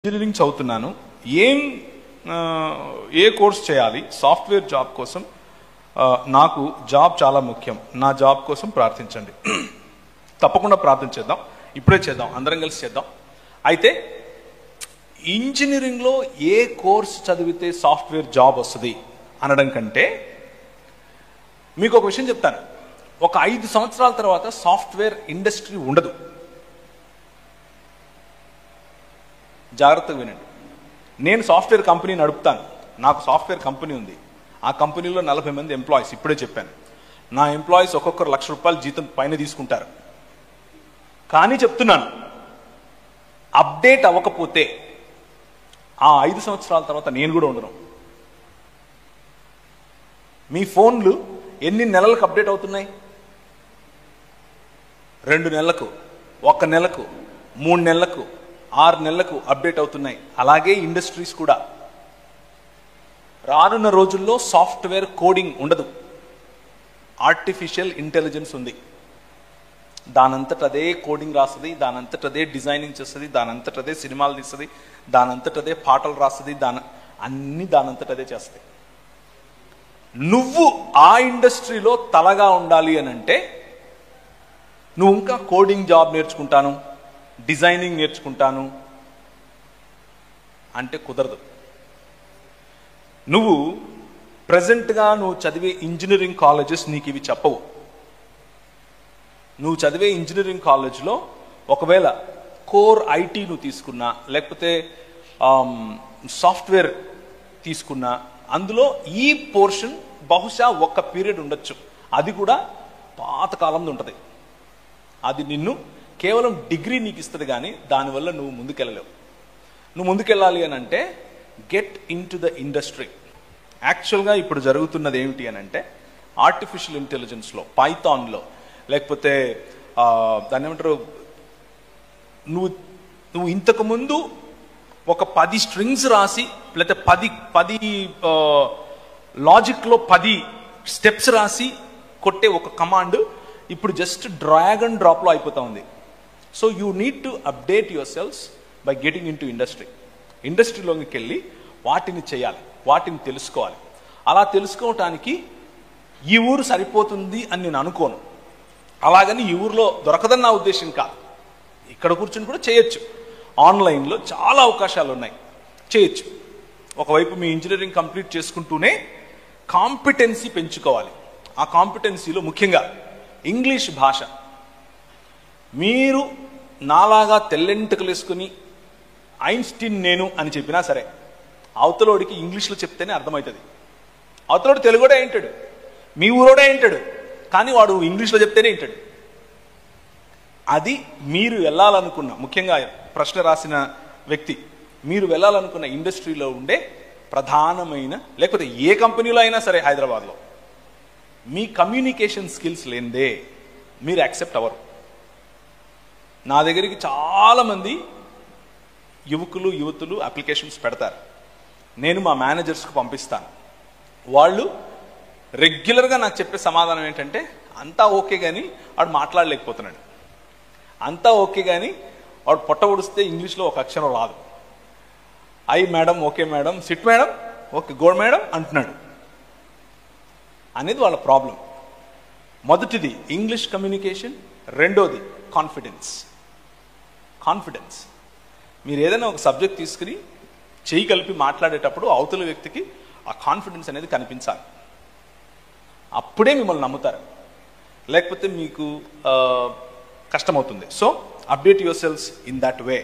Engineering చదువుతున్నాను. ఏ course చేయాలి? Software job కోసం నాకు జాబ్ చాలా ముఖ్యం. నా జాబ్ కోసం ప్రార్థించండి. తప్పకుండా ప్రార్థించేద్దాం, ఇప్పుడే చేద్దాం, అందరం కలిసి చేద్దాం. అయితే ఇంజనీరింగ్లో ఏ కోర్స్ చదివితే సాఫ్ట్వేర్ జాబ్ వస్తుంది అనడం కంటే మీకు ఒక విషయం చెప్తాను. ఒక 5 సంవత్సరాల తర్వాత సాఫ్ట్వేర్ ఇండస్ట్రీ ఉండదు. జాగ్రత్తగా వినండి. నేను సాఫ్ట్వేర్ కంపెనీ నడుపుతాను. నాకు సాఫ్ట్వేర్ కంపెనీ ఉంది. ఆ కంపెనీలో 40 మంది ఎంప్లాయీస్. ఇప్పుడే చెప్పాను, నా ఎంప్లాయీస్ ఒక్కొక్కరు ₹1,00,000 జీతం పైన తీసుకుంటారు. కానీ చెప్తున్నాను, అప్డేట్ అవ్వకపోతే ఆ 5 సంవత్సరాల తర్వాత నేను కూడా ఉండను. మీ ఫోన్లు ఎన్ని నెలలకు అప్డేట్ అవుతున్నాయి? 2 నెలలకు, 1 నెలకు, 3 నెలలకు, 6 నెలలకు అప్డేట్ అవుతున్నాయి. అలాగే ఇండస్ట్రీస్ కూడా. రానున్న రోజుల్లో సాఫ్ట్వేర్ కోడింగ్ ఉండదు, ఆర్టిఫిషియల్ ఇంటెలిజెన్స్ ఉంది. దానంతట అదే కోడింగ్ రాస్తుంది, దానంతట అదే డిజైనింగ్ చేస్తుంది, దానంతట అదే సినిమాలు తీస్తుంది, దానంతట అదే పాటలు రాస్తుంది, అన్ని దానంతట అదే చేస్తుంది. నువ్వు ఆ ఇండస్ట్రీలో తలగా ఉండాలి అని అంటే నువ్వు ఇంకా కోడింగ్ జాబ్ నేర్చుకుంటాను, డిజైనింగ్ నేర్చుకుంటాను అంటే కుదరదు. నువ్వు ప్రజెంట్గా నువ్వు చదివే ఇంజనీరింగ్ కాలేజెస్ నీకు ఇవి చెప్పవు. నువ్వు చదివే ఇంజనీరింగ్ కాలేజ్లో ఒకవేళ కోర్ ఐటీ నువ్వు తీసుకున్నా, లేకపోతే సాఫ్ట్వేర్ తీసుకున్నా, అందులో ఈ పోర్షన్ బహుశా ఒక్క పీరియడ్ ఉండొచ్చు. అది కూడా పాతకాలంలో ఉంటుంది. అది నిన్ను కేవలం డిగ్రీ నీకు ఇస్తుంది, కానీ దానివల్ల నువ్వు ముందుకెళ్ళలేవు. నువ్వు ముందుకెళ్ళాలి అని అంటే get in to the industry. యాక్చువల్గా ఇప్పుడు జరుగుతున్నది ఏమిటి అని అంటే, ఆర్టిఫిషియల్ ఇంటెలిజెన్స్లో, పైథాన్లో, లేకపోతే దాన్ని ఏమంటారు, నువ్వు ఇంతకుముందు ఒక 10 స్ట్రింగ్స్ రాసి, లేకపోతే 10 లాజిక్లో 10 స్టెప్స్ రాసి కొట్టే ఒక కమాండ్ ఇప్పుడు జస్ట్ డ్రాగ్ అండ్ డ్రాప్లో అయిపోతా ఉంది. So you need to update your cells by getting in to industry. ఇండస్ట్రీలోకి వెళ్ళి వాటిని చేయాలి, వాటిని తెలుసుకోవాలి. అలా తెలుసుకోవటానికి ఈ ఊరు సరిపోతుంది అని నేను అనుకోను. అలాగని ఈ ఊరిలో దొరకదని నా ఉద్దేశం కాదు. ఇక్కడ కూర్చొని కూడా చేయొచ్చు. ఆన్లైన్లో చాలా అవకాశాలు ఉన్నాయి, చేయొచ్చు. ఒకవైపు మీ ఇంజనీరింగ్ కంప్లీట్ చేసుకుంటూనే కాంపిటెన్సీ పెంచుకోవాలి. ఆ కాంపిటెన్సీలో ముఖ్యంగా ఇంగ్లీష్ భాష. మీరు నాలాగా తెల్లెంటుకలు వేసుకుని ఐన్స్టీన్ నేను అని చెప్పినా సరే, అవతలోడికి ఇంగ్లీష్లో చెప్తేనే అర్థమవుతుంది. అవతలోడు తెలుగుడే వింటాడు, మీ ఊరోడే వింటాడు, కానీ వాడు ఇంగ్లీష్లో చెప్తేనే వింటాడు. అది మీరు వెళ్ళాలనుకున్న, ముఖ్యంగా ప్రశ్న రాసిన వ్యక్తి, మీరు వెళ్ళాలనుకున్న ఇండస్ట్రీలో ఉండే ప్రధానమైన, లేకపోతే ఏ కంపెనీలో అయినా సరే హైదరాబాద్లో, మీ కమ్యూనికేషన్ స్కిల్స్ లేనిదే మీరు యాక్సెప్ట్ అవ్వరు. నా దగ్గరికి చాలామంది యువతులు అప్లికేషన్స్ పెడతారు. నేను మా మేనేజర్స్కి పంపిస్తాను. వాళ్ళు రెగ్యులర్గా నాకు చెప్పే సమాధానం ఏంటంటే, అంతా ఓకే కానీ వాడు మాట్లాడలేకపోతున్నాడు, అంతా ఓకే కానీ వాడు పొట్ట ఉడిస్తే ఇంగ్లీష్లో ఒక అక్షరం రాదు. I madam, okay madam, sit madam, okay good madam అంటున్నాడు అనేది వాళ్ళ ప్రాబ్లం. మొదటిది ఇంగ్లీష్ కమ్యూనికేషన్, రెండోది కాన్ఫిడెన్స్. మీరు ఏదైనా ఒక సబ్జెక్ట్ తీసుకుని చేయి కలిపి మాట్లాడేటప్పుడు అవతల వ్యక్తికి ఆ కాన్ఫిడెన్స్ అనేది కనిపించాలి. అప్పుడే మిమ్మల్ని నమ్ముతారు, లేకపోతే మీకు కష్టమవుతుంది. So update your cells in that way.